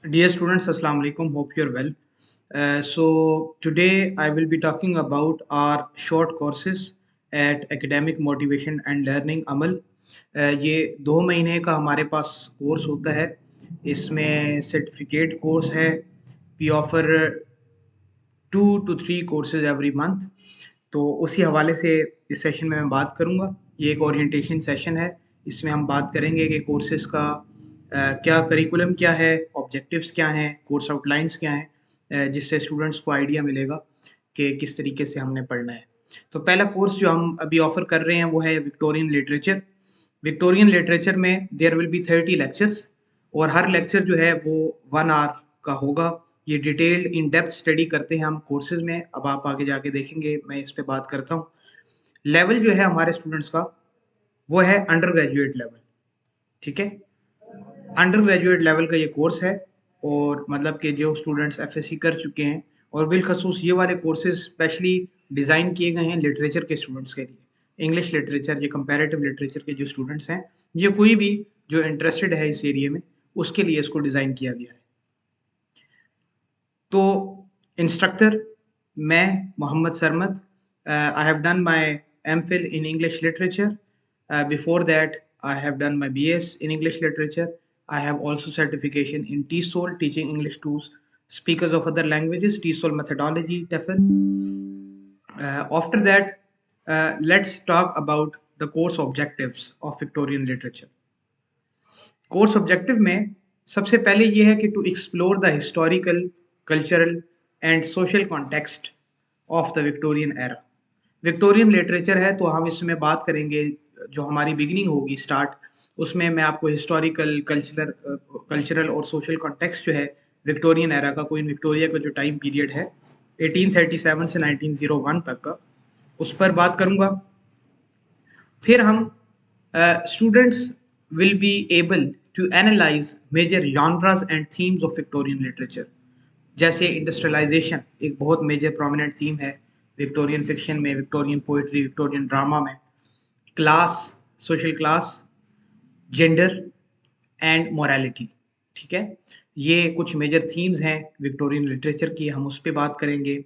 Dear students, Assalamu alaikum. Hope you're well. So today I will be talking about our short courses at Academic Motivation and Learning अमल। ये 2 महीने का हमारे पास course होता है। इसमें certificate course है। We offer 2 to 3 courses every month. तो उसी हवाले से इस सेशन में मैं बात करूंगा। ये एक ओरिएंटेशन सेशन है। इसमें हम बात करेंगे कि कोर्सेज का क्या करिकुलम क्या है, ऑब्जेक्टिव्स क्या हैं, कोर्स आउटलाइंस क्या हैं, जिससे स्टूडेंट्स को आइडिया मिलेगा कि किस तरीके से हमने पढ़ना है। तो पहला कोर्स जो हम अभी ऑफर कर रहे हैं वो है विक्टोरियन लिटरेचर। विक्टोरियन लिटरेचर में देयर विल बी 30 लेक्चर्स और हर लेक्चर जो है वो 1 आवर का होगा। ये डिटेल्ड इन डेप्थ स्टडी करते हैं हम कोर्सेज में। अब आप आगे जाके देखेंगे, मैं इस पे बात करता हूँ। लेवल जो है हमारे स्टूडेंट्स का वो है अंडर ग्रेजुएट लेवल। ठीक है, अंडर ग्रेजुएट लेवल का ये कोर्स है। और मतलब कि जो स्टूडेंट्स एफएससी कर चुके हैं, और बिलखसूस ये वाले कोर्सेज स्पेशली डिज़ाइन किए गए हैं लिटरेचर के स्टूडेंट्स के लिए। इंग्लिश लिटरेचर, ये कंपैरेटिव लिटरेचर के जो स्टूडेंट्स हैं, ये कोई भी जो इंटरेस्टेड है इस एरिया में, उसके लिए इसको डिज़ाइन किया गया है। तो इंस्ट्रक्टर मैं Mohammad Sarmad. I have done my MPhil in English literature. Before that, I have done my BS in English literature. I have also certification in TESOL, teaching English to speakers of other languages, TESOL methodology, TEFL. After that, let's talk about the course objectives of Victorian literature. Course objective में सबसे पहले ये है कि to explore the historical, cultural and social context of the Victorian era. Victorian literature है तो हम इसमें बात करेंगे, जो हमारी बिगिनिंग होगी स्टार्ट, उसमें मैं आपको हिस्टोरिकल, कल्चरल और सोशल कॉन्टेक्स्ट जो है विक्टोरियन एरा का, क्वीन विक्टोरिया का जो टाइम पीरियड है 1837 से 1901 तक का, उस पर बात करूंगा। फिर हम students will be able to analyse major genres and themes of Victorian literature. जैसे इंडस्ट्रियलाइजेशन एक बहुत मेजर प्रोमिनेंट थीम है विक्टोरियन फिक्शन में, विक्टोरियन पोइट्री, विक्टोरियन ड्रामा में। Class, social class, gender and morality. ठीक है, ये कुछ मेजर थीम्स हैं विक्टोरियन लिटरेचर की, हम उस पर बात करेंगे।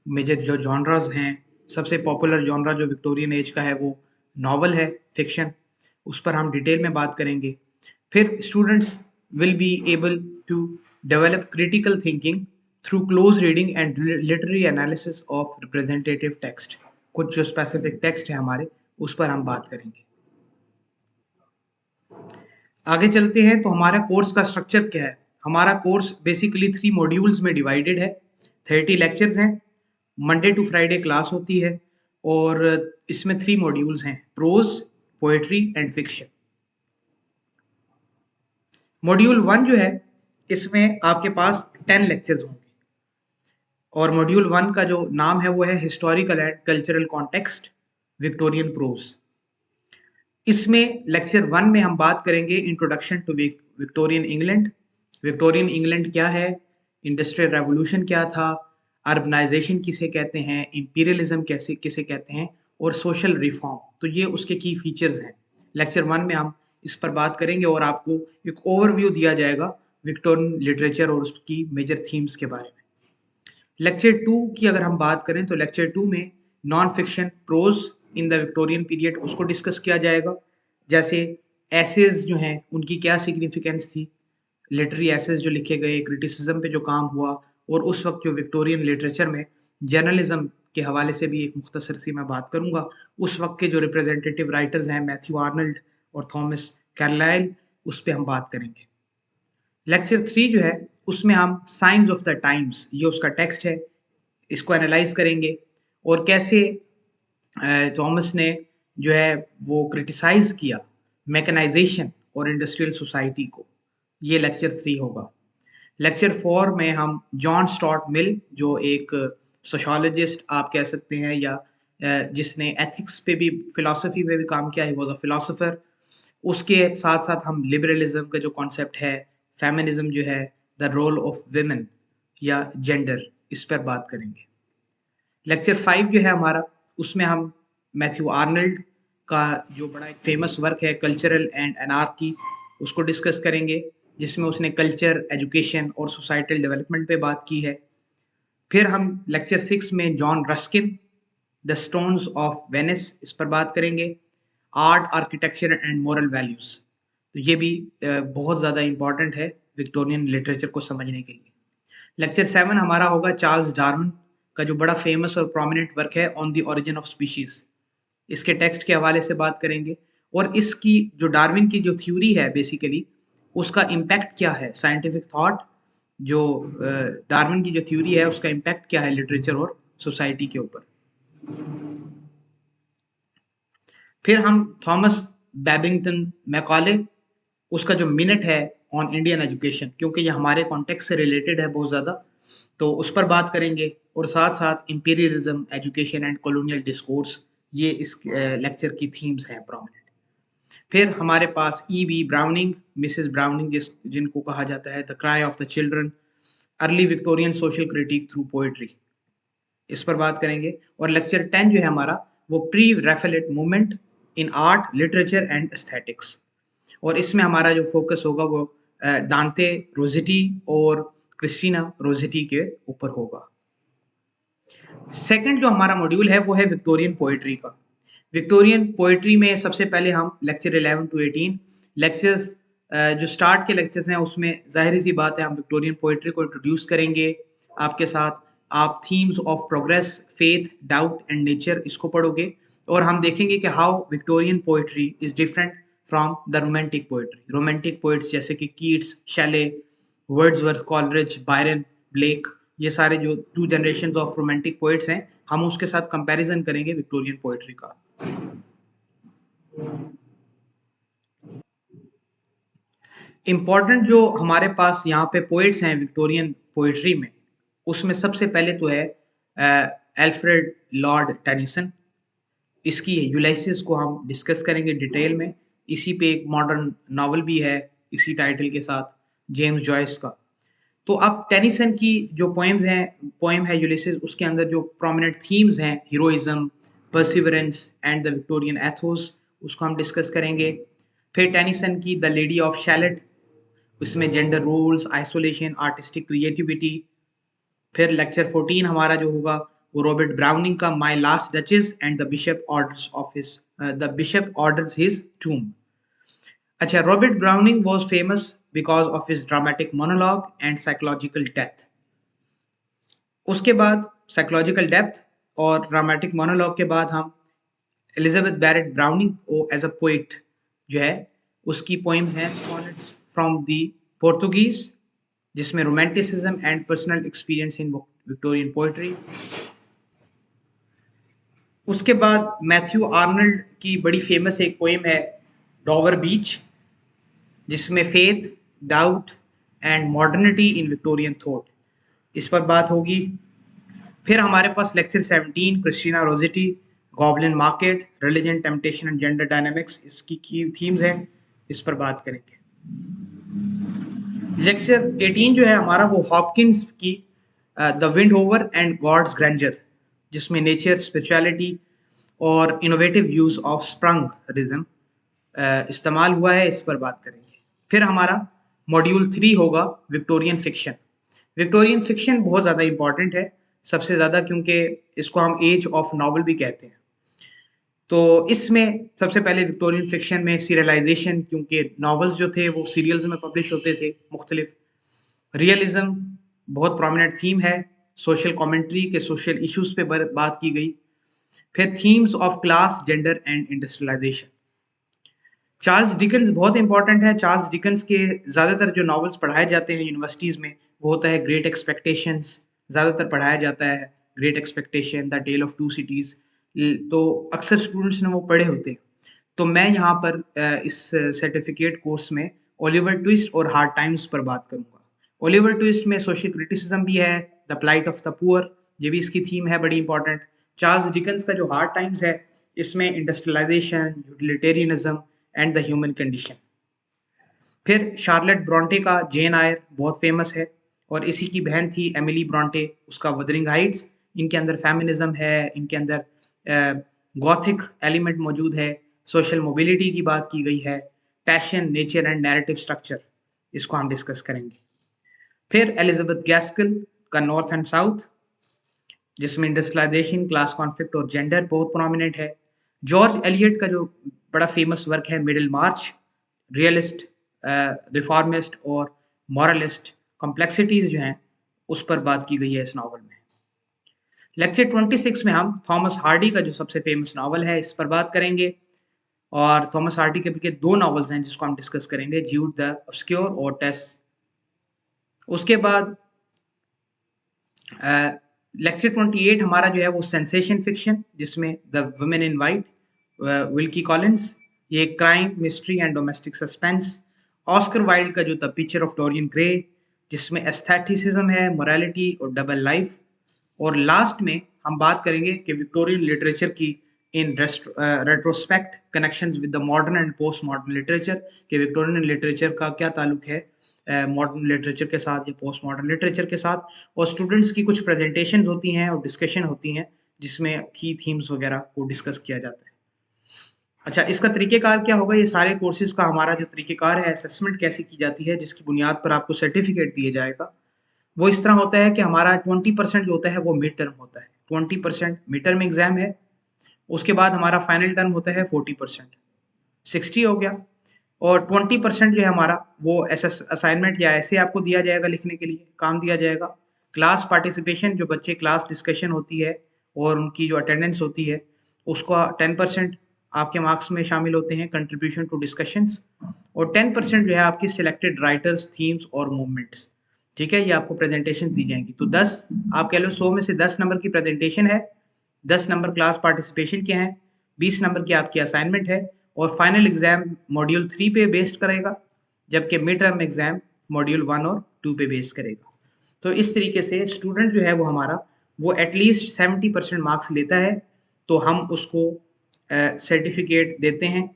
मेजर जो जॉनरास हैं, सबसे पॉपुलर जॉनरा जो विक्टोरियन एज का है वो नॉवल है, फिक्शन, उस पर हम डिटेल में बात करेंगे। फिर students will be able to develop critical thinking through close reading and literary analysis of representative text. कुछ जो स्पेसिफिक टेक्स्ट है हमारे, उस पर हम बात करेंगे। आगे चलते हैं तो हमारा कोर्स का स्ट्रक्चर क्या है। हमारा कोर्स बेसिकली 3 मॉड्यूल्स में डिवाइडेड है। 30 लेक्चर्स हैं, मंडे टू फ्राइडे क्लास होती है, और इसमें 3 मॉड्यूल्स हैं, prose, poetry and fiction. Module 1 जो है, इसमें आपके पास 10 लेक्चर्स होंगे, और मॉड्यूल 1 का जो नाम है वो है historical and cultural context Victorian prose. इसमें लेक्चर 1 में हम बात करेंगे introduction to Victorian England. Victorian England क्या है, इंडस्ट्रियल रेवोल्यूशन क्या था, अर्बनाइजेशन किसे कहते हैं, इंपीरियलिज्म कैसे किसे कहते हैं, और सोशल रिफॉर्म। तो ये उसके की फीचर्स हैं। लेक्चर 1 में हम इस पर बात करेंगे और आपको एक ओवरव्यू दिया जाएगा विक्टोरियन लिटरेचर और उसकी मेजर थीम्स के बारे में। लेक्चर 2 की अगर हम बात करें तो लेक्चर 2 में non fiction, prose in the Victorian period, उसको डिस्कस किया जाएगा। जैसे एसेज जो हैं उनकी क्या सिग्निफिकेंस थी, लिटरेरी एसेज जो लिखे गए, क्रिटिसिज्म पे जो काम हुआ, और उस वक्त जो विक्टोरियन लिटरेचर में जर्नलिज्म के हवाले से भी एक मुख्तसर सी मैं बात करूंगा। उस वक्त के जो रिप्रेजेंटेटिव राइटर्स हैं मैथ्यू आर्नल्ड और थॉमस कैरलाइल, उस पर हम बात करेंगे। लेक्चर 3 जो है उसमें हम साइंस ऑफ द टाइम्स, ये उसका टेक्स्ट है, इसको एनालाइज करेंगे, और कैसे थॉमस ने जो है वो क्रिटिसाइज किया मैकेनाइजेशन और इंडस्ट्रियल सोसाइटी को। ये लेक्चर 3 होगा। लेक्चर 4 में हम जॉन स्टुअर्ट मिल, जो एक सोशोलॉजिस्ट आप कह सकते हैं, या जिसने एथिक्स पे भी, फिलॉसफी पे भी काम किया, ही वाज अ फिलोसोफर। उसके साथ साथ हम लिबरलिज्म का जो कॉन्सेप्ट है, फेमिनिज्म जो है, द रोल ऑफ वुमेन या जेंडर, इस पर बात करेंगे। लेक्चर 5 जो है हमारा, उसमें हम मैथ्यू आर्नल्ड का जो बड़ा एक फेमस वर्क है कल्चरल एंड एनार्की, उसको डिस्कस करेंगे। जिसमें उसने कल्चर, एजुकेशन और सोसाइटल डेवलपमेंट पे बात की है। फिर हम लेक्चर 6 में John Ruskin, the stones of Venice, इस पर बात करेंगे। Art, architecture and moral values, तो ये भी बहुत ज़्यादा इंपॉर्टेंट है विक्टोरियन लिटरेचर को समझने के लिए। लेक्चर 7 हमारा होगा चार्ल्स डार्विन का जो बड़ा फेमस और प्रोमिनेंट वर्क है on the origin of species, इसके टेक्स्ट के हवाले से बात करेंगे और इसकी जो डार्विन की जो थ्योरी है बेसिकली उसका इम्पैक्ट क्या है, साइंटिफिक थॉट जो डार्विन की जो थ्योरी है उसका इम्पैक्ट क्या है लिटरेचर और सोसाइटी के ऊपर। फिर हम थॉमस बैबिंगटन मैकॉले, उसका जो मिनट है ऑन इंडियन एजुकेशन, क्योंकि ये हमारे कॉन्टेक्स्ट से रिलेटेड है बहुत ज़्यादा, तो उस पर बात करेंगे। और साथ साथ imperialism, education and colonial discourse, ये इस लेक्चर की थीम्स हैं प्रोमिनेंट। फिर हमारे पास ई.बी. ब्राउनिंग, मिसेस ब्राउनिंग जिनको कहा जाता है, the cry of the children, early Victorian social critic through poetry, इस पर बात करेंगे। और लेक्चर 10 जो है हमारा वो pre Raphaelite movement in art, literature and aesthetics, और इसमें हमारा जो फोकस होगा वो दांते रोजिटी और क्रिस्टीना रोजिटी के ऊपर होगा। सेकंड जो हमारा मॉड्यूल है वो है विक्टोरियन पोएट्री का। विक्टोरियन पोएट्री में सबसे पहले हम लेक्चर 11 टू 18 लेक्चर्स, जो स्टार्ट के लेक्चर्स हैं उसमें जाहिर सी बात है हम विक्टोरियन पोएट्री को इंट्रोड्यूस करेंगे आपके साथ। आप themes of progress, faith, doubt and nature इसको पढ़ोगे और हम देखेंगे कि how Victorian poetry is different from the romantic poetry. Romantic poets जैसे कि Keats, Shelley, Wordsworth, Coleridge, Byron, Blake, ये सारे जो two generation of romantic poets हैं हम उसके साथ कंपैरिजन करेंगे विक्टोरियन पोएट्री का। इम्पॉर्टेंट जो हमारे पास यहाँ पे पोएट्स हैं विक्टोरियन पोएट्री में, उसमें सबसे पहले तो है एल्फ्रेड लॉर्ड टेनिसन। इसकी यूलाइसिस को हम डिस्कस करेंगे डिटेल में। इसी पे एक मॉडर्न नॉवल भी है इसी टाइटल के साथ, जेम्स जॉयस का। तो अब टेनिसन की जो पोएम है यूलिसिस, उसके अंदर जो प्रोमिनेंट थीम्स हैं, heroism, perseverance and the Victorian ethos, उसको हम डिस्कस करेंगे। फिर टेनिसन की द लेडी ऑफ शैलेट, उसमें gender roles, isolation, artistic creativity. फिर लेक्चर 14 हमारा जो होगा वो रॉबर्ट ब्राउनिंग का my last duchess and the bishop orders his tomb. अच्छा, Robert Browning was famous because of his dramatic monologue and psychological depth. उसके बाद साइकोलॉजिकल डेप्थ और ड्रामेटिक मोनोलॉग के बाद हम एलिजाबेथ बैरेट ब्राउनिंग को एज अ पोइट जो है उसकी पोइम्स हैं सोनेट्स फ्रॉम द पोर्तुगीज, जिसमें romanticism and personal experience in Victorian poetry. उसके बाद मैथ्यू आर्नल्ड की बड़ी फेमस एक पोइम है डॉवर बीच, जिसमें faith, doubt and modernity in Victorian thought, इस पर बात होगी। फिर हमारे पास lecture 17 Christina Rossetti, goblin market, religion, temptation and gender dynamics, इसकी की थीम्स हैं, इस पर बात करेंगे। लेक्चर 18 जो है हमारा वो हॉपकिंस की the windhover and God's grandeur, जिसमें नेचर, स्पिरिचुअलिटी और innovative use of sprung rhythm इस्तेमाल हुआ है, इस पर बात करेंगे। फिर हमारा मॉड्यूल 3 होगा विक्टोरियन फिक्शन। विक्टोरियन फिक्शन बहुत ज़्यादा इंपॉर्टेंट है, सबसे ज़्यादा, क्योंकि इसको हम एज ऑफ नॉवल भी कहते हैं। तो इसमें सबसे पहले विक्टोरियन फिक्शन में सीरियलाइजेशन, क्योंकि नॉवेल्स जो थे वो सीरियल्स में पब्लिश होते थे मुख्तलिफ। रियलिज्म बहुत प्रोमिनेंट थीम है, सोशल कमेंट्री के सोशल इश्यूज पे बात की गई। फिर themes of class, gender and industrialisation. Charles Dickens बहुत इंपॉर्टेंट है। चार्ल्स डिकन्स के ज़्यादातर जो नॉवेल्स पढ़ाए जाते हैं यूनिवर्सिटीज़ में वो होता है ग्रेट एक्सपेक्टेशंस, ज़्यादातर पढ़ाया जाता है great expectation, the tale of two cities, तो अक्सर स्टूडेंट्स ने वो पढ़े होते हैं। तो मैं यहाँ पर इस सर्टिफिकेट कोर्स में ओलिवर ट्विस्ट और हार्ड टाइम्स पर बात करूँगा। ओलिवर ट्विस्ट में सोशल क्रिटिसिज्म भी है, the plight of the poor, ये भी इसकी थीम है बड़ी इंपॉर्टेंट। चार्ल्स डिकन्स का जो हार्ड टाइम्स है इसमें industrialisation, utilitarianism and the human condition. फिर शार्लेट ब्रॉन्टे का जेन आयर बहुत फेमस है, और इसी की बहन थी एमिली ब्रॉन्टे, उसका वदरिंग हाइट्स। इनके अंदर फेमिनिज्म है, इनके अंदर गॉथिक एलिमेंट मौजूद है, सोशल मोबिलिटी की बात की गई है, passion, nature and narrative structure, इसको हम डिस्कस करेंगे। फिर एलिजाबेथ गैस्किल का नॉर्थ एंड साउथ, जिसमें इंडस्ट्रियलाइजेशन, क्लास कॉन्फ्लिक्ट और जेंडर बहुत प्रोमिनेंट है। जॉर्ज एलियट का जो बड़ा फेमस वर्क है मिडिल मार्च, रियलिस्ट, रिफॉर्मिस्ट और मॉरलिस्ट कॉम्प्लेक्सिटीज जो हैं उस पर बात की गई है इस नावल में। लेक्चर 26 में हम थॉमस हार्डी का जो सबसे फेमस नावल है इस पर बात करेंगे, और थॉमस हार्डी के दो नावल्स हैं जिसको हम डिस्कस करेंगे, ज्यूड द ऑब्सक्योर और टेस। उसके बाद लेक्चर 28 हमारा जो है वो सेंसेशन फिक्शन, जिसमें the woman in white, Wilkie Collins, ये crime, mystery and domestic suspense. Oscar Wilde का जो the picture of Dorian Gray, जिसमें एस्थेटिसिज्म है, मोरालिटी और डबल लाइफ। और लास्ट में हम बात करेंगे कि विक्टोरियन लिटरेचर की in retrospect connections with the modern and post modern literature, कि विक्टोरियन लिटरेचर का क्या ताल्लुक है मॉडर्न लिटरेचर के साथ या पोस्ट मॉडर्न लिटरेचर के साथ। और स्टूडेंट्स की कुछ प्रेजेंटेशंस होती हैं और डिस्कशन होती हैं जिसमें की थीम्स वगैरह को डिस्कस किया जाता है। अच्छा, इसका तरीकेकार क्या होगा? ये सारे कोर्सेज का हमारा जो तरीकेकार है, असेसमेंट कैसे की जाती है जिसकी बुनियाद पर आपको सर्टिफिकेट दिया जाएगा, वो इस तरह होता है कि हमारा 20% जो होता है वो मिड टर्म होता है। 20% मिड टर्म एग्जाम है। उसके बाद हमारा फाइनल टर्म होता है 40%, 60 हो गया। और 20% जो है हमारा वो असाइनमेंट या ऐसे आपको दिया जाएगा, लिखने के लिए काम दिया जाएगा। क्लास पार्टिसिपेशन, जो बच्चे क्लास डिस्कशन होती है और उनकी जो अटेंडेंस होती है उसका 10% आपके मार्क्स में शामिल होते हैं, कंट्रीब्यूशन टू डिस्कशंस। और 10% जो है आपकी सिलेक्टेड राइटर्स, थीम्स और मूवमेंट्स। ठीक है, ये आपको प्रेजेंटेशन दी जाएंगी। तो 10, आप कह लो 100 में से 10 नंबर की प्रेजेंटेशन है, 10 नंबर क्लास पार्टिसिपेशन के हैं, 20 नंबर की आपकी असाइनमेंट है, और फाइनल एग्जाम मॉड्यूल 3 पे बेस्ड करेगा, जबकि मिड टर्म एग्जाम मॉड्यूल 1 और 2 पे बेस्ड करेगा। तो इस तरीके से स्टूडेंट जो है वो हमारा वो एटलीस्ट 70% मार्क्स लेता है तो हम उसको सर्टिफिकेट देते हैं,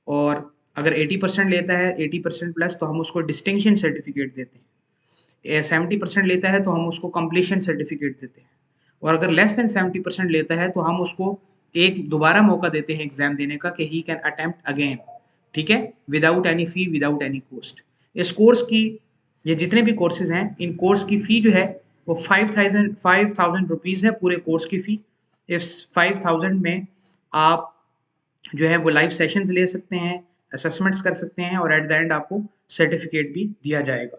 और अगर 80% लेता है, 80% प्लस, तो हम उसको डिस्टिंक्शन सर्टिफिकेट देते हैं। 70% लेता है तो हम उसको कंप्लीशन सर्टिफिकेट देते हैं, और अगर लेस देन 70% लेता है तो हम उसको एक दोबारा मौका देते हैं एग्जाम देने का, कि ही कैन अटेम्प्ट अगेन। ठीक है, विदाउट एनी फी, विदाउट एनी कॉस्ट। इस कोर्स की, ये जितने भी कोर्सेज हैं, इन कोर्स की फ़ी जो है वो 5,000 रुपीज़ है, पूरे कोर्स की फ़ी। इस 5,000 में आप जो है वो लाइव सेशंस ले सकते हैं, असेसमेंट्स कर सकते हैं, और एट द एंड आपको सर्टिफिकेट भी दिया जाएगा।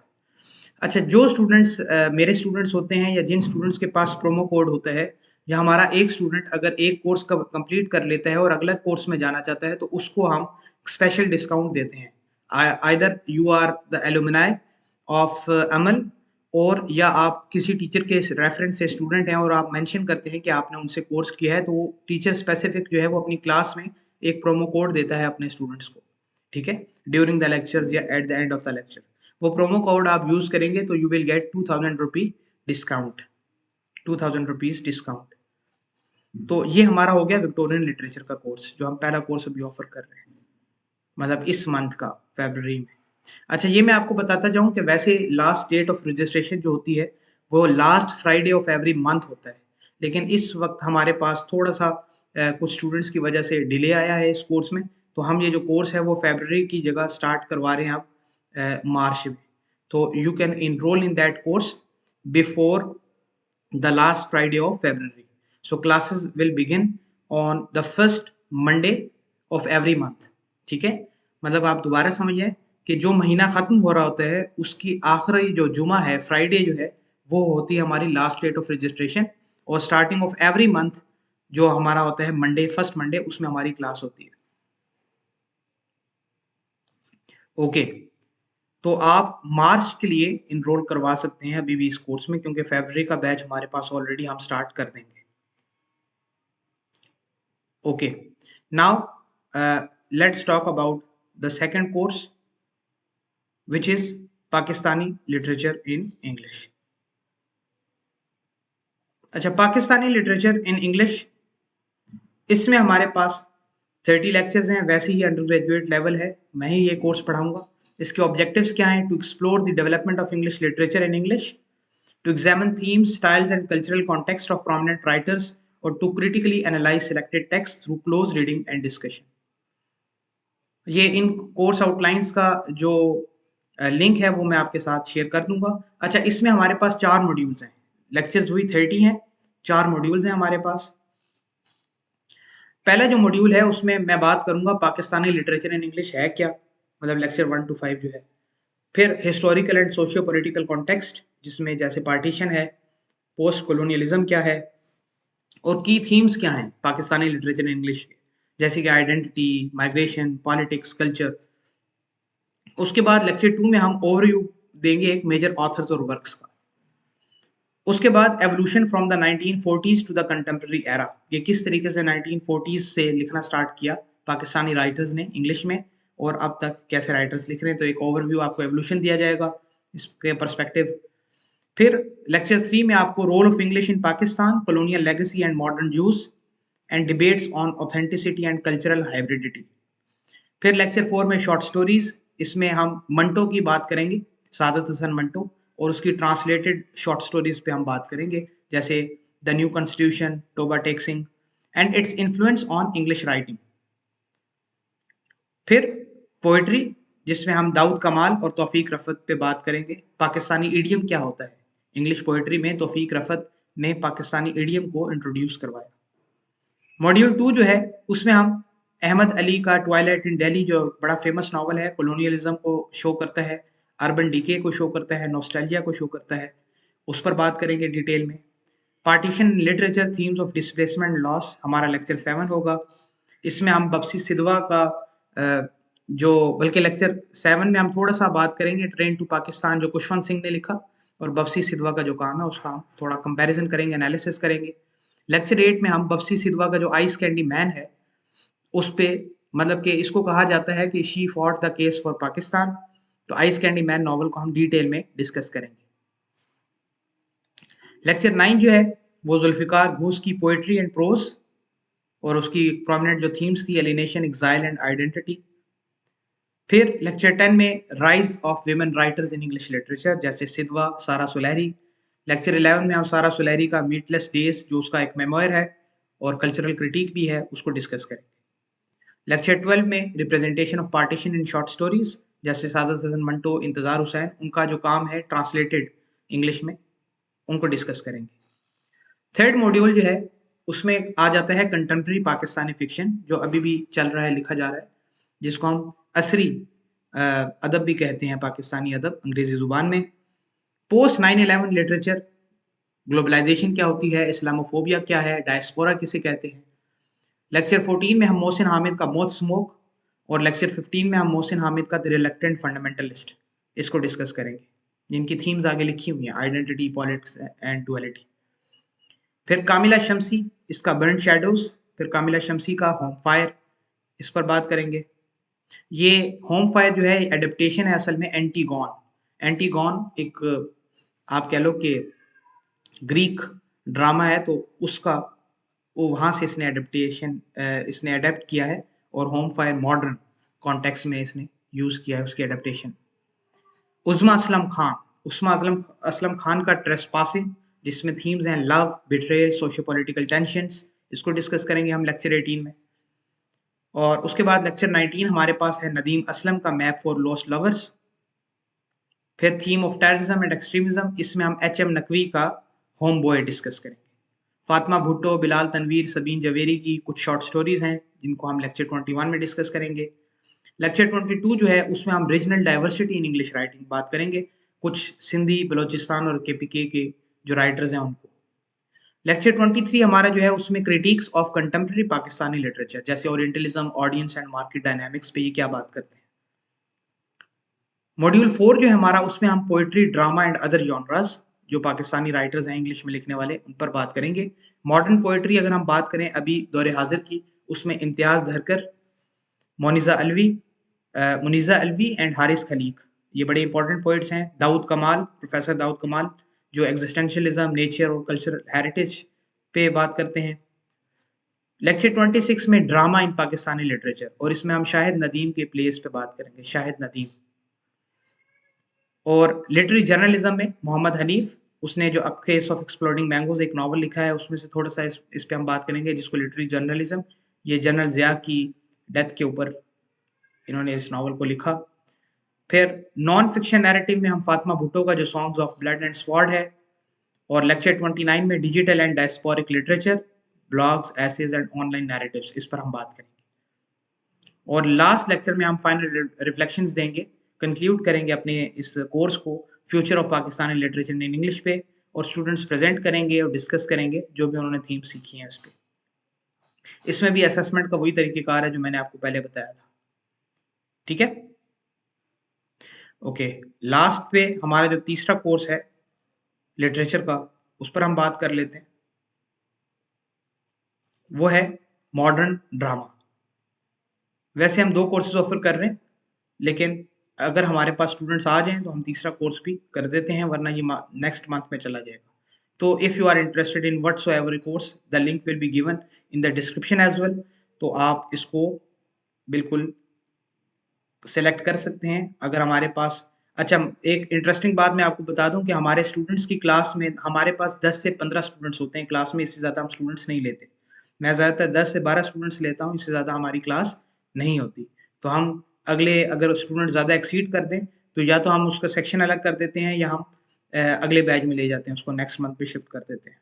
अच्छा, जो स्टूडेंट्स मेरे स्टूडेंट्स होते हैं या जिन स्टूडेंट्स के पास प्रोमो कोड होता है, या हमारा एक स्टूडेंट अगर एक कोर्स का कंप्लीट कर लेता है और अगला कोर्स में जाना चाहता है, तो उसको हम स्पेशल डिस्काउंट देते हैं। Either you are the alumni of Amal, और या आप किसी टीचर के रेफरेंस से स्टूडेंट हैं और आप मेंशन करते हैं कि आपने उनसे कोर्स किया है, तो वो टीचर स्पेसिफिक जो है वो अपनी क्लास में एक प्रोमो कोड देता है अपने स्टूडेंट्स को। ठीक है, ड्यूरिंग द लेक्चर्स या at the end of the lecture वो प्रोमो कोड आप यूज करेंगे तो you will get 2000 rupee discount, 2000 rupees discount. तो ये हमारा हो गया विक्टोरियन लिटरेचर का कोर्स, जो हम पहला कोर्स अभी ऑफर कर रहे हैं, मतलब इस मंथ का, फरवरी में। अच्छा, ये मैं आपको बताता जाऊं कि वैसे लास्ट डेट ऑफ रजिस्ट्रेशन जो होती है वो last Friday of every month होता है, लेकिन इस वक्त हमारे पास थोड़ा सा कुछ स्टूडेंट्स की वजह से डिले आया है इस कोर्स में, तो हम ये जो कोर्स है वो फरवरी की जगह स्टार्ट करवा रहे हैं अब मार्च में। तो you can enrol in that course before the last Friday of February. So classes will begin on the first Monday of every month. ठीक है, मतलब आप दोबारा समझिए कि जो महीना खत्म हो रहा होता है उसकी आखिरी जो जुमा है, फ्राइडे जो है, वो होती है हमारी लास्ट डेट ऑफ रजिस्ट्रेशन, और स्टार्टिंग ऑफ एवरी मंथ जो हमारा होता है मंडे, फर्स्ट मंडे, उसमें हमारी क्लास होती है। ओके, तो आप मार्च के लिए इनरोल करवा सकते हैं अभी भी इस कोर्स में, क्योंकि फरवरी का बैच हमारे पास ऑलरेडी हम स्टार्ट कर देंगे। Okay, now let's talk about the second course, which is Pakistani literature in English. अच्छा, पाकिस्तानी लिटरेचर इन इंग्लिश, इसमें हमारे पास 30 लेक्चर्स हैं, वैसे ही अंडर ग्रेजुएट लेवल है, मैं ही ये कोर्स पढ़ाऊंगा। इसके ऑब्जेक्टिव्स क्या हैं? To explore the development of English literature in English, to examine themes, styles, and cultural context of prominent writers, or to critically analyze selected texts through close reading and discussion. ये इन course outlines का जो link है वो मैं आपके साथ share कर दूंगा। अच्छा, इसमें हमारे पास 4 मॉड्यूल्स हैं, लेक्चर्स हुई 30 हैं, 4 मॉड्यूल्स हैं हमारे पास। पहला जो मॉड्यूल है उसमें मैं बात करूंगा पाकिस्तानी लिटरेचर इन इंग्लिश है क्या, मतलब लेक्चर 1 to 5 जो है। फिर historical and socio political context, जिसमें जैसे पार्टीशन है, पोस्ट कॉलोनियलिज्म क्या है, और की थीम्स क्या हैं पाकिस्तानी लिटरेचर इन इंग्लिश के, जैसे कि आइडेंटिटी, माइग्रेशन, पॉलिटिक्स, कल्चर। उसके बाद लेक्चर 2 में हम ओवरव्यू देंगे एक मेजर ऑथर्स और वर्क्स का। उसके बाद evolution from the 1940s to the contemporary era, ये किस तरीके से 1940s से लिखना स्टार्ट किया पाकिस्तानी राइटर्स ने इंग्लिश में, और अब तक कैसे राइटर्स लिख रहे हैं, तो एक ओवरव्यू आपको एवोल्यूशन दिया जाएगा इसके पर्सपेक्टिव। फिर लेक्चर 3 में आपको role of English in Pakistan, colonial legacy and modern use, and debates on authenticity and cultural hybridity. फिर लेक्चर 4 में शॉर्ट स्टोरीज, इसमें हम मंटो की बात करेंगे, सादत हसन मंटो, और उसकी ट्रांसलेटेड शॉर्ट स्टोरीज पे हम बात करेंगे, जैसे the new constitution, Toba टेक्सिंग and its influence on English writing. फिर पोइट्री, जिसमें हम दाऊद कमाल और तौफीक रफत पे बात करेंगे, पाकिस्तानी इडियम क्या होता है। इंग्लिश पोइट्री में तौफीक रफत ने पाकिस्तानी इडियम को इंट्रोड्यूस करवाया। मॉड्यूल 2 जो है उसमें हम अहमद अली का ट्वाइलाइट इन दिल्ली, जो बड़ा फेमस नावल है, कॉलोनियलिज्म को शो करता है, अर्बन डीके को शो करता है, नॉस्टैल्जिया को शो करता है, उस पर बात करेंगे डिटेल में। Partition literature, themes of displacement loss, हमारा लेक्चर 7 होगा। इसमें हम बख्शी सिदवा का जो, बल्कि लेक्चर 7 में हम थोड़ा सा बात करेंगे ट्रेन टू पाकिस्तान, जो खुशवंत सिंह ने लिखा, और बख्शी सिदवा का जो काम है उसका हम थोड़ा कंपैरिजन करेंगे, एनालिसिस करेंगे। लेक्चर 8 में हम बख्शी सिदवा का जो आइस कैंडी मैन है उस पे, मतलब कि इसको कहा जाता है कि she fought the case for Pakistan, तो आइस कैंडी मैन नॉवल को हम डिटेल में डिस्कस करेंगे। लेक्चर 9 जो है वो जुल्फिकार घोष की पोएट्री एंड प्रोज, और उसकी प्रोमिनेंट जो थीम्स थी, एलिनेशन, एग्जाइल एंड आइडेंटिटी। फिर लेक्चर 10 में rise of women writers in English literature, जैसे सिदवा, सारा सुलहरी। लेक्चर 11 में हम सारा सुलहरी का मीटलेस डेज, जो उसका एक मेमोयर है और कल्चरल क्रिटिक भी है, उसको डिस्कस करेंगे। लेक्चर 12 में representation of partition in short stories, जैसे सादत हसन मंटो, इंतजार हुसैन, उनका जो काम है ट्रांसलेटेड इंग्लिश में, उनको डिस्कस करेंगे। थर्ड मॉड्यूल जो है उसमें आ जाता है कंटेम्प्रेरी पाकिस्तानी फिक्शन, जो अभी भी चल रहा है, लिखा जा रहा है, जिसको हम असरी अदब भी कहते हैं, पाकिस्तानी अदब अंग्रेजी जुबान में। पोस्ट 9/11 लिटरेचर, ग्लोबलाइजेशन क्या होती है, इस्लामोफोबिया क्या है, डायस्पोरा किसे कहते हैं। लेक्चर 14 में हम मोहसिन हामिद का मौत स्मोक, और लेक्चर 15 में हम मोहसिन हामिद का द रिलक्टेंट फंडामेंटलिस्ट, इसको डिस्कस करेंगे, जिनकी थीम्स आगे लिखी हुई हैं, आइडेंटिटी, पॉलिटिक्स एंड डुअलिटी। फिर कामिला शमसी, इसका बर्न शैडोज, फिर कामिला शमसी का होम फायर, इस पर बात करेंगे। ये होम फायर जो है एडेप्टेशन है असल में एंटीगॉन। एंटीगॉन एक आप कह लो कि ग्रीक ड्रामा है, तो उसका वो वहाँ से इसने एडेप्टेशन, इसने अडेप्ट किया है, और होम फायर मॉडर्न कॉन्टेक्स्ट में इसने यूज़ किया है उसकी एडेप्टेशन। उस्मा असलम खान, उस्मा असलम खान का ट्रेसपासिंग, जिसमें थीम्स हैं love, betrayal, socio political tensions, इसको डिस्कस करेंगे हम लेक्चर 18 में। और उसके बाद लेक्चर 19 हमारे पास है नदीम असलम का मैप फॉर लॉस्ट लवर्स। फिर theme of terrorism and extremism, इसमें हम एच एम नकवी का होम बॉय डिस्कस करेंगे। फातिमा भुट्टो, बिलाल तनवीर, सबीन जवेरी की कुछ शॉर्ट स्टोरीज हैं, जिनको हम लेक्चर 21 में डिस्कस करेंगे। लेक्चर 22 जो है उसमें हम regional diversity in English writing बात करेंगे, कुछ सिंधी, बलोचिस्तान और केपीके के जो राइटर्स हैं उनको। लेक्चर 23 हमारा जो है उसमें critics of contemporary Pakistani literature, जैसे orientalism, audience and market dynamics पे ये क्या बात करते हैं। मॉड्यूल 4 जो है हमारा, उसमें हम poetry, drama and other genres, जो पाकिस्तानी राइटर्स हैं इंग्लिश में लिखने वाले, उन पर बात करेंगे। मॉडर्न पोइट्री अगर हम बात करें अभी दौरे हाजिर की, उसमें इम्तियाज धरकर, मोनिजा अलवी, मुनीजा अलवी एंड हारिस खलीक, ये बड़े इंपॉर्टेंट पोइट्स हैं। दाऊद कमाल, प्रोफेसर दाऊद कमाल, जो एग्जिस्टेंशियलिज्म, नेचर और कल्चरल हेरिटेज पे बात करते हैं। लेक्चर 26 में ड्रामा इन पाकिस्तानी लिटरेचर, और इसमें हम शाहिद नदीम के प्लेस पे बात करेंगे, शाहिद नदीम। और लिटरेरी जर्नलिज्म में मोहम्मद हनीफ, उसने जो a case of exploding mangoes एक नावल लिखा है, उसमें से थोड़ा सा इस पे हम बात करेंगे, जिसको लिटरेरी जर्नलिज्म, ये जनरल ज़िया की डेथ के ऊपर इन्होंने इस नावल को लिखा। फिर नॉन फिक्शन नैरेटिव में हम फातिमा भुट्टो का जो songs of blood and sword है, और लेक्चर 29 में digital and diasporic literature, blogs, essays and online narratives, इस पर हम बात करेंगे। और लास्ट लेक्चर में हम फाइनल रिफ्लेक्शंस देंगे, कंक्लूड करेंगे अपने इस कोर्स को future of Pakistani literature in English पे, और स्टूडेंट्स प्रेजेंट करेंगे और डिस्कस करेंगे जो भी उन्होंने थीम सीखी है इस पे। इसमें भी असेसमेंट का वही तरीकेकार है जो मैंने आपको पहले बताया था, ठीक है। ओके, लास्ट पे हमारा जो तीसरा कोर्स है लिटरेचर का, उस पर हम बात कर लेते हैं, वो है मॉडर्न ड्रामा। वैसे हम 2 कोर्सेज ऑफर कर रहे हैं, लेकिन अगर हमारे पास स्टूडेंट्स आ जाएं तो हम तीसरा कोर्स भी कर देते हैं, वरना ये नेक्स्ट मंथ में चला जाएगा। तो if you are interested in whatsoever course, the link will be given in the description as well. तो आप इसको बिल्कुल सेलेक्ट कर सकते हैं। अगर हमारे पास, अच्छा, एक इंटरेस्टिंग बात मैं आपको बता दूं कि हमारे स्टूडेंट्स की क्लास में हमारे पास 10 से 15 स्टूडेंट्स होते हैं क्लास में, इससे ज़्यादा हम स्टूडेंट्स नहीं लेते। मैं ज़्यादातर 10 से 12 स्टूडेंट्स लेता हूँ, इससे ज़्यादा हमारी क्लास नहीं होती। तो हम अगले, अगर स्टूडेंट ज़्यादा एक्सीड कर दें तो या तो हम उसका सेक्शन अलग कर देते हैं, या हम अगले बैच में ले जाते हैं, उसको नेक्स्ट मंथ पे शिफ्ट कर देते हैं।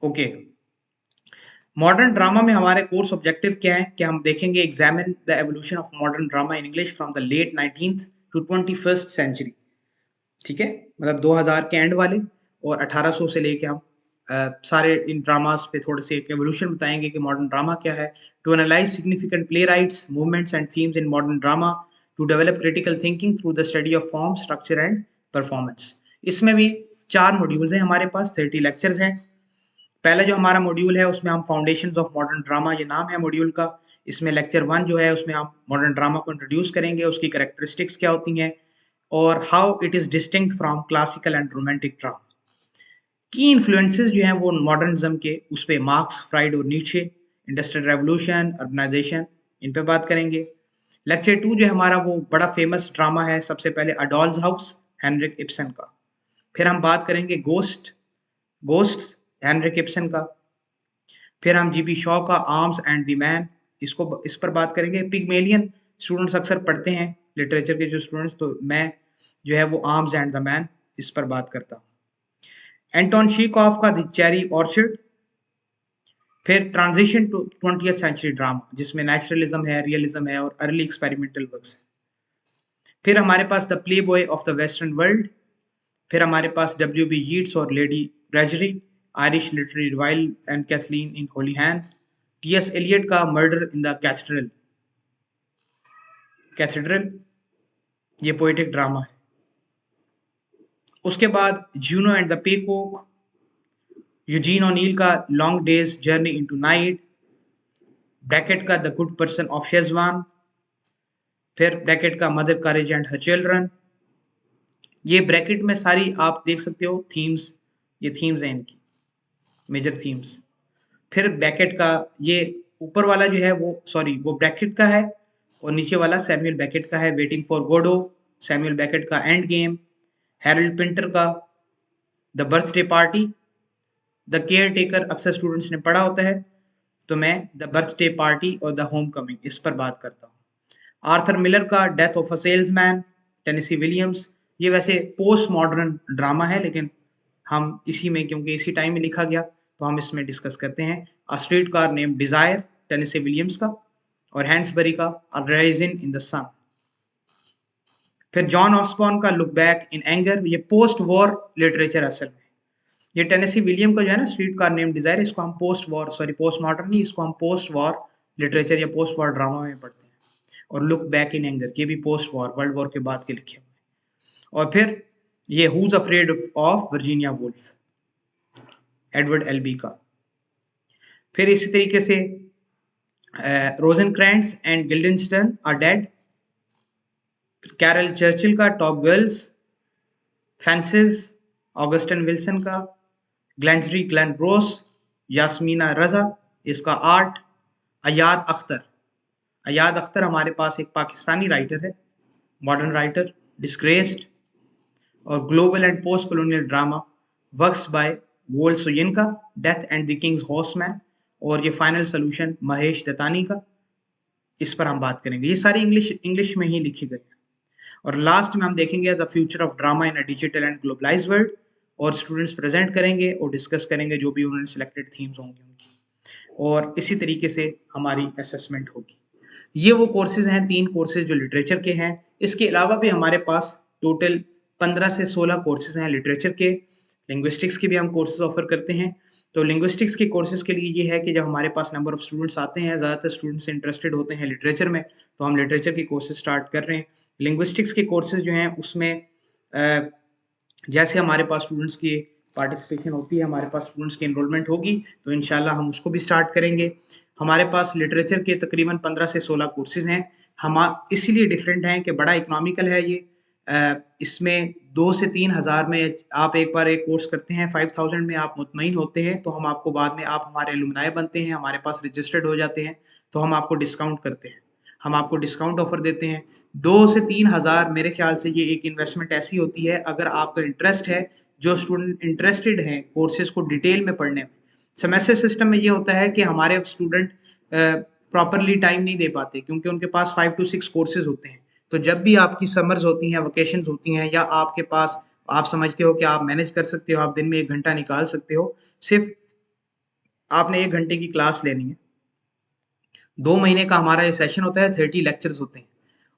ओके, मॉडर्न ड्रामा में हमारे कोर्स ऑब्जेक्टिव क्या है कि हम देखेंगे examine the evolution of modern drama in English from the late 19th to 21st century, ठीक है, मतलब 2000 के एंड वाले और 1800 से लेके हम सारे इन ड्रामास पे थोड़े से एक एवोल्यूशन बताएंगे कि मॉडर्न ड्रामा क्या है, to analyse significant playwrights, movements and themes in modern drama, to develop critical thinking through the study of form, structure and performance. इसमें भी 4 मॉड्यूल्स हैं हमारे पास, 30 लेक्चर्स हैं। पहला जो हमारा मॉड्यूल है उसमें हम फाउंडेशंस ऑफ मॉडर्न ड्रामा, ये नाम है मॉड्यूल का। इसमें लेक्चर 1 जो है उसमें हम मॉडर्न ड्रामा को इंट्रोड्यूस करेंगे, उसकी कैरेक्टरिस्टिक्स क्या होती हैं और how it is distinct from classical and romantic drama. की इन्फ्लुएंसेस जो हैं वो मॉडर्निज्म के, उस पे मार्क्स, फ्राइड और नीचे, इंडस्ट्रियल रेवोल्यूशन, अर्बनाइजेशन, इन पे बात करेंगे। लेक्चर 2 जो है हमारा वो बड़ा फेमस ड्रामा है, सबसे पहले अ डॉल्स हाउस, हेनरिक इब्सन का। फिर हम बात करेंगे घोस्ट्स, हेनरिक इब्सन का। फिर हम जीबी शॉ का आर्म्स एंड द मैन, इस पर बात करेंगे। पिगमेलियन स्टूडेंट्स अक्सर पढ़ते हैं लिटरेचर के जो स्टूडेंट्स, तो मैं जो है वो आर्म्स एंड द मैन, इस पर बात करता हूँ। एंटोन शेकोव का द चेरी ऑर्चर्ड। फिर transition to 20th century drama, जिसमें नेचुरलिज्म है, रियलिज्म है और अर्ली एक्सपेरिमेंटल वर्क्स है। फिर हमारे पास the playboy of the western world. फिर हमारे पास W.B. यीट्स और lady Gregory, Irish literary revival and Cathleen ni Houlihan. T.S. Eliot का मर्डर इन द कैथेड्रल, ये पोएटिक ड्रामा है। उसके बाद Juno and the peacock, Eugene O'Neill का long days journey into night, Brecht का the good person of Szechwan, फिर Brecht का mother courage and her children. ये ब्रैकेट में सारी आप देख सकते हो थीम्स, ये थीम्स हैं इनकी मेजर थीम्स। फिर ब्रैकेट का ये ऊपर वाला जो है वो, सॉरी, वो ब्रैकेट का है, और नीचे वाला सैमुअल बेकेट का है, waiting for Godot, Samuel Beckett का एंड गेम, हैरोल्ड पिंटर का the birthday party, the caretaker अक्सर स्टूडेंट्स ने पढ़ा होता है, तो मैं द बर्थडे पार्टी और द होम कमिंग, इस पर बात करता हूँ। आर्थर मिलर का death of a salesman, Tennessee Williams, ये वैसे पोस्ट मॉडर्न ड्रामा है, लेकिन हम इसी में, क्योंकि इसी टाइम में लिखा गया, तो हम इसमें डिस्कस करते हैं। A streetcar name desire, Tennessee Williams का, और हैंड्सबरी का अ राइजिंग इन द सन। फिर जॉन ऑस्बॉर्न का लुक बैक इन एंगर, ये पोस्ट वॉर लिटरेचर असल में। ये टेनेसी विलियम का जो है ना स्ट्रीट कार नेम डिजायर, इसको हम post war, sorry post modern नहीं, इसको हम पोस्ट वॉर लिटरेचर या पोस्ट वॉर ड्रामा में पढ़ते हैं। और लुक बैक इन एंगर, ये भी पोस्ट वॉर, वर्ल्ड वॉर के बाद के लिखे हुए। और फिर ये who's afraid of Virginia Woolf, Edward Albee का। फिर इसी तरीके से Rosencrantz and Guildenstern are dead, Caryl Churchill का top girls, fences, August Wilson का, Glengarry Glen Ross, Yasmina Reza, इसका आर्ट, अयाद अख्तर। अयाद अख्तर हमारे पास एक पाकिस्तानी राइटर है, मॉडर्न राइटर, डिस्ग्रेस्ड, और global and post colonial drama, works by Wole Soyinka, death and the king's horseman, और ये फाइनल सोल्यूशन महेश दत्तानी का, इस पर हम बात करेंगे। ये सारी इंग्लिश में ही लिखी गई है। और लास्ट में हम देखेंगे the future of drama in a digital and globalised world, और स्टूडेंट्स प्रेजेंट करेंगे और डिस्कस करेंगे जो भी उन्होंने सिलेक्टेड थीम्स होंगी उनकी, और इसी तरीके से हमारी असेसमेंट होगी। ये वो कोर्सेज हैं, 3 कोर्सेज जो लिटरेचर के हैं। इसके अलावा भी हमारे पास टोटल 15 से 16 कोर्सेज हैं लिटरेचर के। लिंग्विस्टिक्स के भी हम कोर्सेज ऑफर करते हैं। तो लिंग्विस्टिक्स के कोर्सेज के लिए ये है कि जब हमारे पास नंबर ऑफ स्टूडेंट्स आते हैं, ज़्यादातर स्टूडेंट्स इंटरेस्टेड होते हैं लिटरेचर में, तो हम लिटरेचर के कोर्सेज स्टार्ट कर रहे हैं। लिंग्विस्टिक्स के कोर्सेज जो हैं उसमें जैसे हमारे पास स्टूडेंट्स की पार्टिसिपेशन होती है, हमारे पास स्टूडेंट्स की एनरोलमेंट होगी, तो इंशाल्लाह हम उसको भी स्टार्ट करेंगे। हमारे पास लिटरेचर के तकरीबन 15 से 16 कोर्सेज हैं। हम इसीलिए डिफरेंट हैं कि बड़ा इकोनॉमिकल है ये। इसमें 2 से 3 हज़ार में आप एक बार एक कोर्स करते हैं, 5000 में आप मुतमईन होते हैं, तो हम आपको बाद में, आप हमारे एलुमनाई बनते हैं, हमारे पास रजिस्टर्ड हो जाते हैं, तो हम आपको डिस्काउंट करते हैं, हम आपको डिस्काउंट ऑफर देते हैं। 2 से 3 हज़ार मेरे ख्याल से ये एक इन्वेस्टमेंट ऐसी होती है, अगर आपका इंटरेस्ट है, जो स्टूडेंट इंटरेस्टेड हैं कोर्सेज को डिटेल में पढ़ने में। सेमेस्टर सिस्टम में ये होता है कि हमारे स्टूडेंट प्रॉपरली टाइम नहीं दे पाते, क्योंकि उनके पास 5 to 6 कोर्सेज होते हैं। तो जब भी आपकी समर्स होती हैं, वेकेशंस होती हैं, या आपके पास, आप समझते हो कि आप मैनेज कर सकते हो, आप दिन में 1 घंटा निकाल सकते हो, सिर्फ आपने 1 घंटे की क्लास लेनी है। 2 महीने का हमारा ये सेशन होता है, 30 लेक्चर्स होते हैं,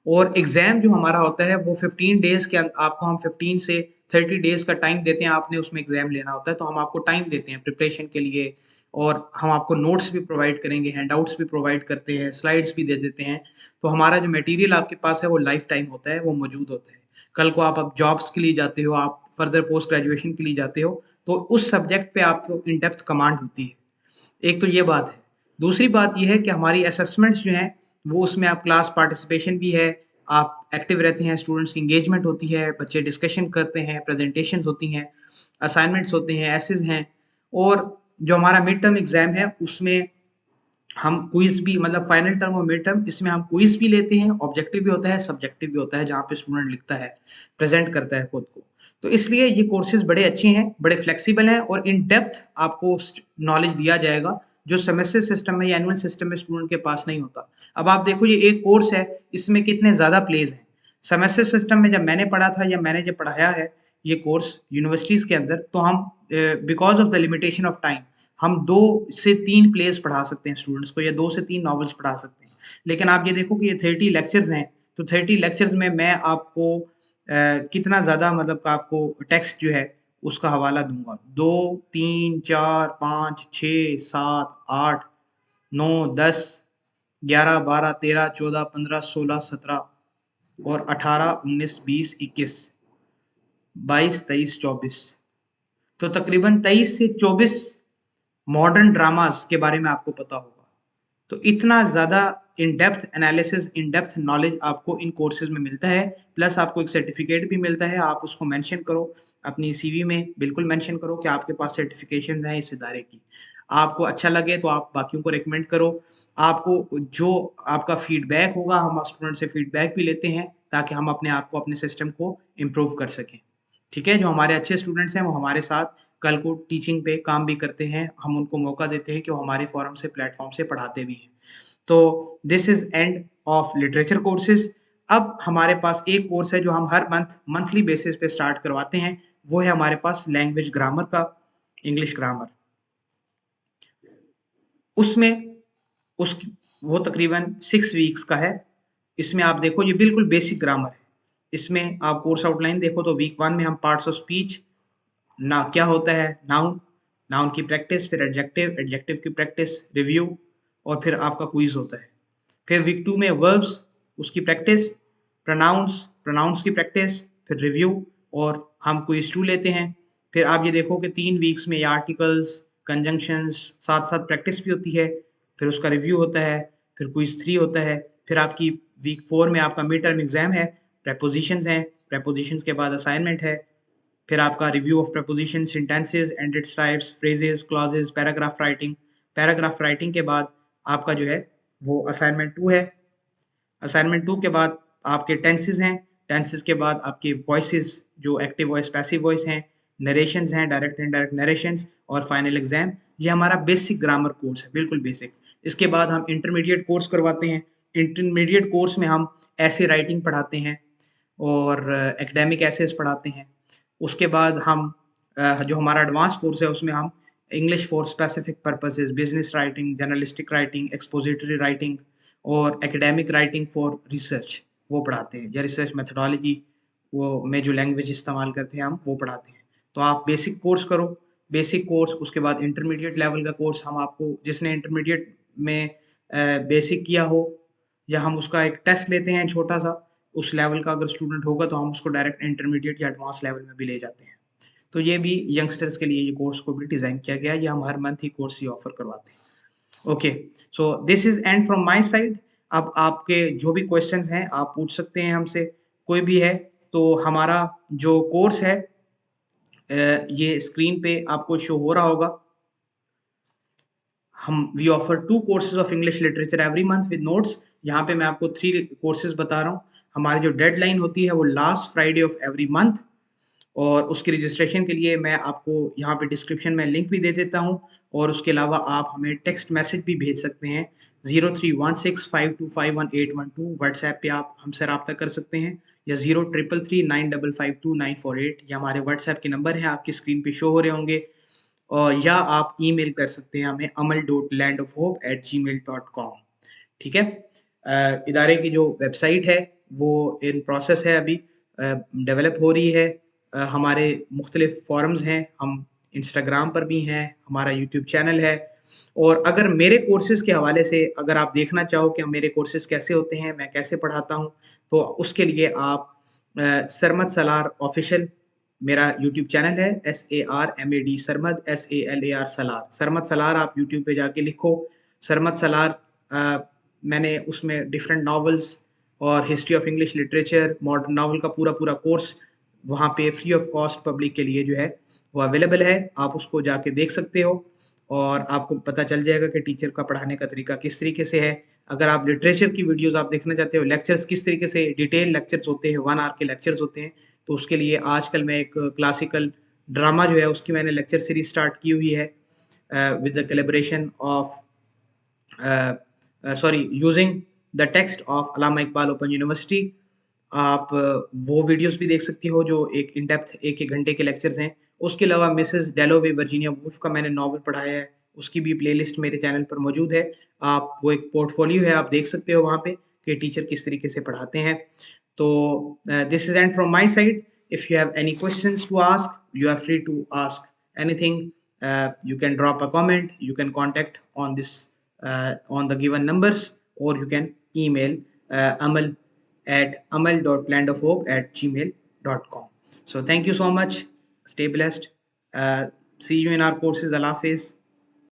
और एग्ज़ाम जो हमारा होता है वो 15 डेज़ के आपको हम 15 से 30 डेज़ का टाइम देते हैं, आपने उसमें एग्ज़ाम लेना होता है, तो हम आपको टाइम देते हैं प्रिपरेशन के लिए, और हम आपको नोट्स भी प्रोवाइड करेंगे, हैंडआउट्स भी प्रोवाइड करते हैं, स्लाइड्स भी दे देते हैं। तो हमारा जो मटेरियल आपके पास है वो लाइफ टाइम होता है, वो मौजूद होता है। कल को आप अब जॉब्स के लिए जाते हो, आप फर्दर पोस्ट ग्रेजुएशन के लिए जाते हो, तो उस सब्जेक्ट पे आपको इन डेप्थ कमांड होती है। एक तो ये बात है। दूसरी बात ये है कि हमारी असेसमेंट्स जो हैं, वो उसमें आप क्लास पार्टिसिपेशन भी है, आप एक्टिव रहते हैं, स्टूडेंट्स की एंगेजमेंट होती है, बच्चे डिस्कशन करते हैं, प्रेजेंटेशंस होती हैं, असाइनमेंट्स होते हैं, एसेस हैं, और जो हमारा मिड टर्म एग्ज़ाम है उसमें हम क्विज़ भी, मतलब फाइनल टर्म और मिड टर्म, इसमें हम क्विज़ भी लेते हैं, ऑब्जेक्टिव भी होता है, सब्जेक्टिव भी होता है, जहाँ पे स्टूडेंट लिखता है, प्रेज़ेंट करता है खुद को। तो इसलिए ये कोर्सेज़ बड़े अच्छे हैं, बड़े फ्लेक्सिबल हैं, और इन डेप्थ आपको नॉलेज दिया जाएगा, जो सेमेस्टर सिस्टम में या एनुअल सिस्टम में स्टूडेंट के पास नहीं होता। अब आप देखो, ये एक कोर्स है, इसमें कितने ज़्यादा प्लेज़ हैं। सेमेस्टर सिस्टम में जब मैंने पढ़ा था, या मैंने जब पढ़ाया है ये कोर्स यूनिवर्सिटीज़ के अंदर, तो हम because of the limitation of time, हम 2 से 3 प्लेस पढ़ा सकते हैं स्टूडेंट्स को, या 2 से 3 नॉवेल्स पढ़ा सकते हैं। लेकिन आप ये देखो कि ये 30 लेक्चर्स हैं, तो 30 लेक्चर्स में मैं आपको कितना ज़्यादा, मतलब कि आपको टेक्स्ट जो है उसका हवाला दूँगा। 2, 3, 4, 5, 6, 7, 8, 9, 10, 11, 12, 13, 14, 15, 16, 17 और 18, 19, 20, 21, 22, 23, 24, तो तकरीबन 23 से 24 मॉडर्न ड्रामास के बारे में आपको पता होगा। तो इतना ज़्यादा in depth analysis, in depth knowledge आपको इन कोर्सेज में मिलता है, प्लस आपको एक सर्टिफिकेट भी मिलता है। आप उसको मेंशन करो अपनी सीवी में, बिल्कुल मेंशन करो कि आपके पास सर्टिफिकेशन है इस इदारे की। आपको अच्छा लगे तो आप बाकियों को रिकमेंड करो। आपको जो आपका फीडबैक होगा, हम स्टूडेंट से फीडबैक भी लेते हैं, ताकि हम अपने आप को, अपने सिस्टम को इम्प्रूव कर सकें। ठीक है, जो हमारे अच्छे स्टूडेंट्स हैं वो हमारे साथ कल को टीचिंग पे काम भी करते हैं, हम उनको मौका देते हैं कि वो हमारे फोरम से, प्लेटफॉर्म से पढ़ाते भी हैं। तो this is end of literature courses. अब हमारे पास एक कोर्स है जो हम हर मंथली बेसिस पे स्टार्ट करवाते हैं, वो है हमारे पास लैंग्वेज ग्रामर का, इंग्लिश ग्रामर। उसमें उसकी वो तकरीबन 6 वीक्स का है। इसमें आप देखो, ये बिल्कुल बेसिक ग्रामर है। इसमें आप कोर्स आउटलाइन देखो तो वीक 1 में हम पार्ट्स ऑफ स्पीच, ना क्या होता है, नाउन, नाउन की प्रैक्टिस, फिर एडजेक्टिव, एडजेक्टिव की प्रैक्टिस, रिव्यू, और फिर आपका क्विज होता है। फिर वीक 2 में वर्ब्स, उसकी प्रैक्टिस, प्रोनाउंस, प्रोनाउंस की प्रैक्टिस, फिर रिव्यू, और हम क्विज 2 लेते हैं। फिर आप ये देखो कि 3 वीक्स में ये आर्टिकल्स, कंजंक्शंस, साथ साथ प्रैक्टिस भी होती है, फिर उसका रिव्यू होता है, फिर क्विज 3 होता है। फिर आपकी वीक 4 में आपका मिड टर्म एग्जाम है, प्रेपोजिशंस हैं, प्रेपोजिशंस के बाद असाइनमेंट है, फिर आपका review of preposition, sentences and its types, phrases, clauses, paragraph writing. Paragraph writing के बाद आपका जो है वो असाइनमेंट 2 है। असाइनमेंट 2 के बाद आपके टेंसेस हैं, टेंसेस के बाद आपके वॉइसेस, जो एक्टिव वॉइस, पैसिव वॉइस हैं, नरेशंस हैं, डायरेक्ट इनडायरेक्ट नरेशंस, और फाइनल एग्जाम। ये हमारा बेसिक ग्रामर कोर्स है, बिल्कुल बेसिक। इसके बाद हम इंटरमीडिएट कोर्स करवाते हैं। इंटरमीडिएट कोर्स में हम ऐसे राइटिंग पढ़ाते हैं, और एकेडमिक एसेस पढ़ाते हैं। उसके बाद हम जो हमारा एडवांस कोर्स है उसमें हम English for specific purposes, business writing, journalistic writing, expository writing और एकेडमिक राइटिंग फॉर रिसर्च वो पढ़ाते हैं, या रिसर्च मेथोडोलॉजी वो में जो लैंग्वेज इस्तेमाल करते हैं हम वो पढ़ाते हैं। तो आप बेसिक कोर्स करो, बेसिक कोर्स, उसके बाद इंटरमीडिएट लेवल का कोर्स हम आपको, जिसने इंटरमीडिएट में बेसिक किया हो या हम उसका एक टेस्ट लेते हैं छोटा सा, उस लेवल का अगर स्टूडेंट होगा तो हम उसको डायरेक्ट इंटरमीडिएट या एडवांस लेवल में भी ले जाते हैं। तो ये भी यंगस्टर्स के लिए ये कोर्स को भी डिज़ाइन किया गया है, ये हम हर मंथ ही कोर्स ही ऑफर करवाते हैं। Okay, so this is end from my side. अब आपके जो भी क्वेश्चंस हैं आप पूछ सकते हैं हमसे, कोई भी है तो। हमारा जो कोर्स है ये स्क्रीन पे आपको शो हो रहा होगा। We offer 2 courses of English literature every month with notes. यहाँ पे मैं आपको 3 कोर्सेज बता रहा हूँ। हमारी जो डेडलाइन होती है वो last Friday of every month, और उसकी रजिस्ट्रेशन के लिए मैं आपको यहाँ पे डिस्क्रिप्शन में लिंक भी दे देता हूँ। और उसके अलावा आप हमें टेक्स्ट मैसेज भी भेज सकते हैं 031652518112। व्हाट्सएप पे आप हमसे रब्ता कर सकते हैं, या 0333955298, या हमारे व्हाट्सएप के नंबर हैं आपकी स्क्रीन पे शो हो रहे होंगे। और या आप ईमेल कर सकते हैं हमें amal.landofhope@gmail.com। ठीक है। इदारे की जो वेबसाइट है वो इन प्रोसेस है, अभी डेवलप हो रही है। हमारे मुख्तलिफ फॉरम्स हैं, हम इंस्टाग्राम पर भी हैं, हमारा यूट्यूब चैनल है। और अगर मेरे कोर्सेज के हवाले से अगर आप देखना चाहो कि मेरे कोर्सेज कैसे होते हैं, मैं कैसे पढ़ाता हूँ, तो उसके लिए आप सरमद सलार ऑफिशियल मेरा यूट्यूब चैनल है, SARMAD सरमद, SALAR सलार, सरमद सलार आप यूट्यूब पे जाके लिखो सरमद सलार। मैंने उसमें डिफरेंट नॉवेल्स और history of English literature, modern novel का पूरा पूरा कोर्स वहाँ पे फ्री ऑफ कॉस्ट पब्लिक के लिए जो है वो अवेलेबल है। आप उसको जाके देख सकते हो और आपको पता चल जाएगा कि टीचर का पढ़ाने का तरीका किस तरीके से है। अगर आप लिटरेचर की वीडियोस आप देखना चाहते हो, लेक्चर्स किस तरीके से डिटेल लेक्चर्स होते हैं, 1 आवर के लेक्चर्स होते हैं, तो उसके लिए आजकल मैं एक क्लासिकल ड्रामा जो है उसकी मैंने लेक्चर सीरीज स्टार्ट की हुई है with the collaboration of using the text of Allama Iqbal open university. आप वो वीडियोस भी देख सकती हो जो एक इन डेप्थ 1-1 घंटे के लेक्चर्स हैं। उसके अलावा मिसेस डेलोवे वर्जीनिया वुल्फ का मैंने नॉवल पढ़ाया है, उसकी भी प्लेलिस्ट मेरे चैनल पर मौजूद है। आप वो एक पोर्टफोलियो है, आप देख सकते हो वहाँ पे कि टीचर किस तरीके से पढ़ाते हैं। तो this is end from my side. If you have any questions to ask, you are free to ask anything. You can drop a comment, you can contact on this on the given numbers, or you can email amal@gmail.com. So thank you so much. Stay blessed. See you in our courses. Allah Hafiz.